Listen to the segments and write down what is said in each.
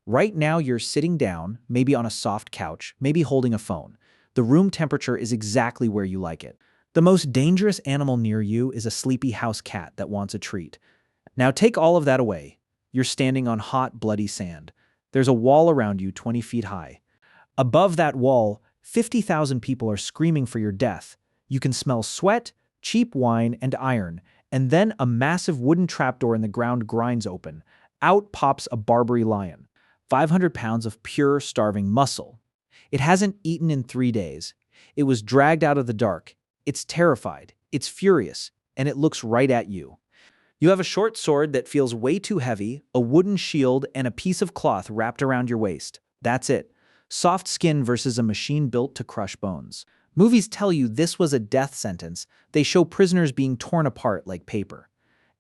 Right now, you're sitting down, maybe on a soft couch, maybe holding a phone. The room temperature is exactly where you like it. The most dangerous animal near you is a sleepy house cat that wants a treat. Now take all of that away. You're standing on hot, bloody sand. There's a wall around you 20 feet high. Above that wall, 50,000 people are screaming for your death. You can smell sweat, cheap wine, and iron, and then a massive wooden trapdoor in the ground grinds open. Out pops a Barbary lion, 500 pounds of pure, starving muscle. It hasn't eaten in 3 days. It was dragged out of the dark. It's terrified, it's furious, and it looks right at you. You have a short sword that feels way too heavy, a wooden shield, and a piece of cloth wrapped around your waist. That's it. Soft skin versus a machine built to crush bones. Movies tell you this was a death sentence. They show prisoners being torn apart like paper.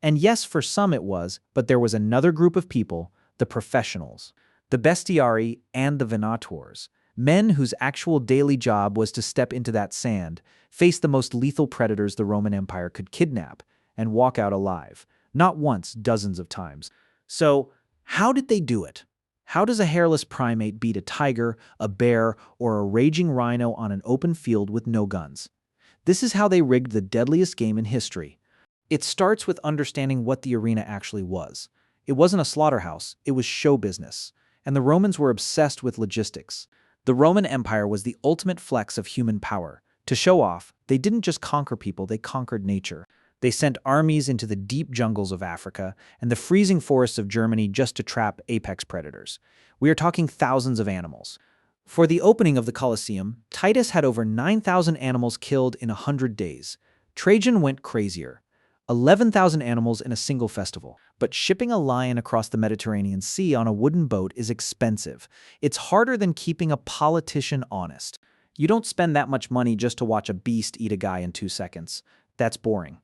And yes, for some it was, but there was another group of people, the professionals. The bestiari and the venatores. Men whose actual daily job was to step into that sand, face the most lethal predators the Roman Empire could kidnap, and walk out alive. Not once, dozens of times. So, how did they do it? How does a hairless primate beat a tiger, a bear, or a raging rhino on an open field with no guns? This is how they rigged the deadliest game in history. It starts with understanding what the arena actually was. It wasn't a slaughterhouse, it was show business. And the Romans were obsessed with logistics. The Roman Empire was the ultimate flex of human power. To show off, they didn't just conquer people, they conquered nature. They sent armies into the deep jungles of Africa and the freezing forests of Germany just to trap apex predators. We are talking thousands of animals. For the opening of the Colosseum, Titus had over 9,000 animals killed in 100 days. Trajan went crazier. 11,000 animals in a single festival. But shipping a lion across the Mediterranean Sea on a wooden boat is expensive. It's harder than keeping a politician honest. You don't spend that much money just to watch a beast eat a guy in 2 seconds. That's boring.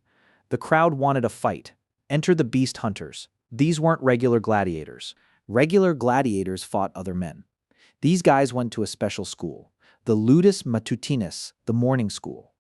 The crowd wanted a fight. Enter the beast hunters. These weren't regular gladiators. Regular gladiators fought other men. These guys went to a special school, the ludus matutinus, the morning school.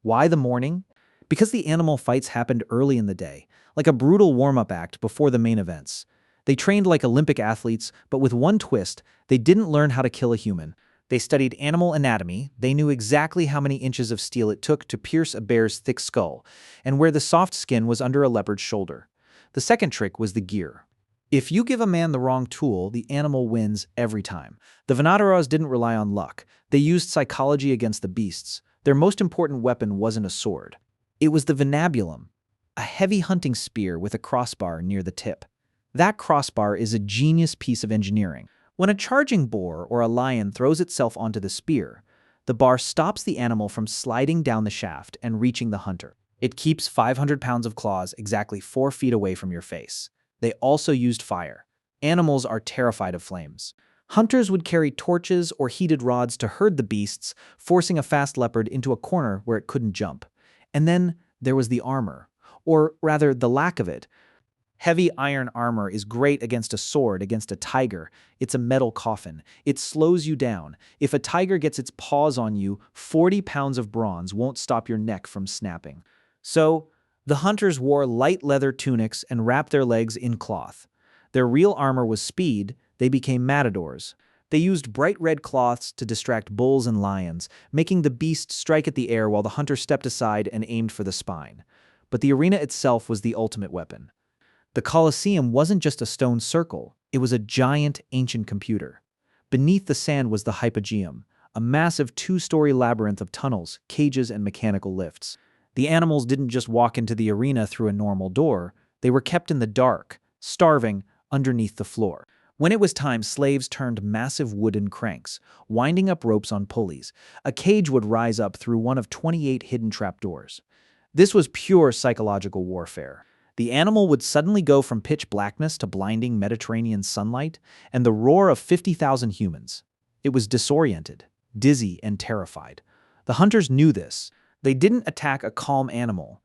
Why the morning? Because the animal fights happened early in the day, like a brutal warm-up act before the main events. They trained like Olympic athletes, but with one twist, they didn't learn how to kill a human. They studied animal anatomy, they knew exactly how many inches of steel it took to pierce a bear's thick skull, and where the soft skin was under a leopard's shoulder. The second trick was the gear. If you give a man the wrong tool, the animal wins every time. The Venatores didn't rely on luck. They used psychology against the beasts. Their most important weapon wasn't a sword. It was the venabulum, a heavy hunting spear with a crossbar near the tip. That crossbar is a genius piece of engineering. When a charging boar or a lion throws itself onto the spear, the bar stops the animal from sliding down the shaft and reaching the hunter. It keeps 500 pounds of claws exactly 4 feet away from your face. They also used fire. Animals are terrified of flames. Hunters would carry torches or heated rods to herd the beasts, forcing a fast leopard into a corner where it couldn't jump. And then there was the armor, or rather the lack of it. Heavy iron armor is great against a sword, against a tiger. It's a metal coffin. It slows you down. If a tiger gets its paws on you, 40 pounds of bronze won't stop your neck from snapping. So, the hunters wore light leather tunics and wrapped their legs in cloth. Their real armor was speed. They became matadors. They used bright red cloths to distract bulls and lions, making the beast strike at the air while the hunter stepped aside and aimed for the spine. But the arena itself was the ultimate weapon. The Colosseum wasn't just a stone circle, it was a giant ancient computer. Beneath the sand was the hypogeum, a massive 2-story labyrinth of tunnels, cages, and mechanical lifts. The animals didn't just walk into the arena through a normal door, they were kept in the dark, starving, underneath the floor. When it was time, slaves turned massive wooden cranks, winding up ropes on pulleys. A cage would rise up through one of 28 hidden trapdoors. This was pure psychological warfare. The animal would suddenly go from pitch blackness to blinding Mediterranean sunlight and the roar of 50,000 humans. It was disoriented, dizzy, and terrified. The hunters knew this. They didn't attack a calm animal.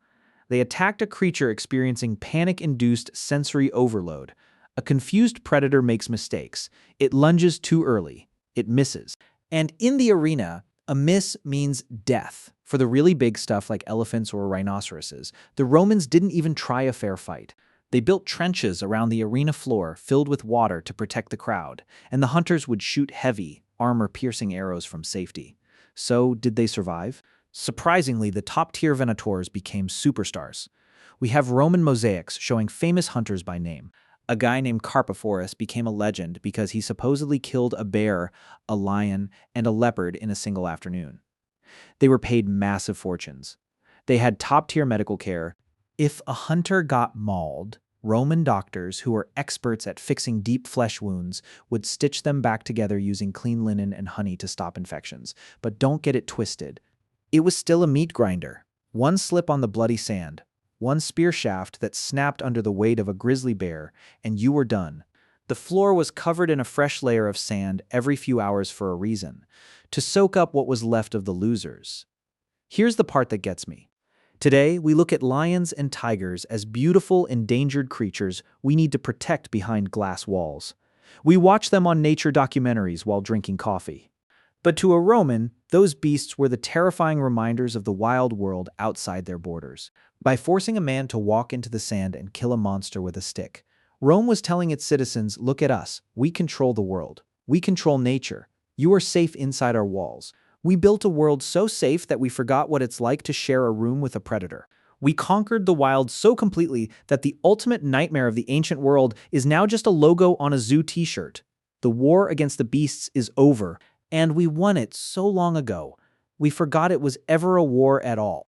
They attacked a creature experiencing panic-induced sensory overload. A confused predator makes mistakes. It lunges too early. It misses. And in the arena, a miss means death. For the really big stuff like elephants or rhinoceroses, the Romans didn't even try a fair fight. They built trenches around the arena floor filled with water to protect the crowd, and the hunters would shoot heavy, armor-piercing arrows from safety. So, did they survive? Surprisingly, the top-tier Venatores became superstars. We have Roman mosaics showing famous hunters by name. A guy named Carpophorus became a legend because he supposedly killed a bear, a lion, and a leopard in a single afternoon. They were paid massive fortunes. They had top-tier medical care. If a hunter got mauled, Roman doctors, who were experts at fixing deep flesh wounds, would stitch them back together using clean linen and honey to stop infections. But don't get it twisted. It was still a meat grinder. One slip on the bloody sand, one spear shaft that snapped under the weight of a grizzly bear, and you were done. The floor was covered in a fresh layer of sand every few hours for a reason, to soak up what was left of the losers. Here's the part that gets me. Today, we look at lions and tigers as beautiful, endangered creatures we need to protect behind glass walls. We watch them on nature documentaries while drinking coffee. But to a Roman, those beasts were the terrifying reminders of the wild world outside their borders. By forcing a man to walk into the sand and kill a monster with a stick, Rome was telling its citizens, look at us, we control the world. We control nature. You are safe inside our walls. We built a world so safe that we forgot what it's like to share a room with a predator. We conquered the wild so completely that the ultimate nightmare of the ancient world is now just a logo on a zoo t-shirt. The war against the beasts is over, and we won it so long ago. We forgot it was ever a war at all.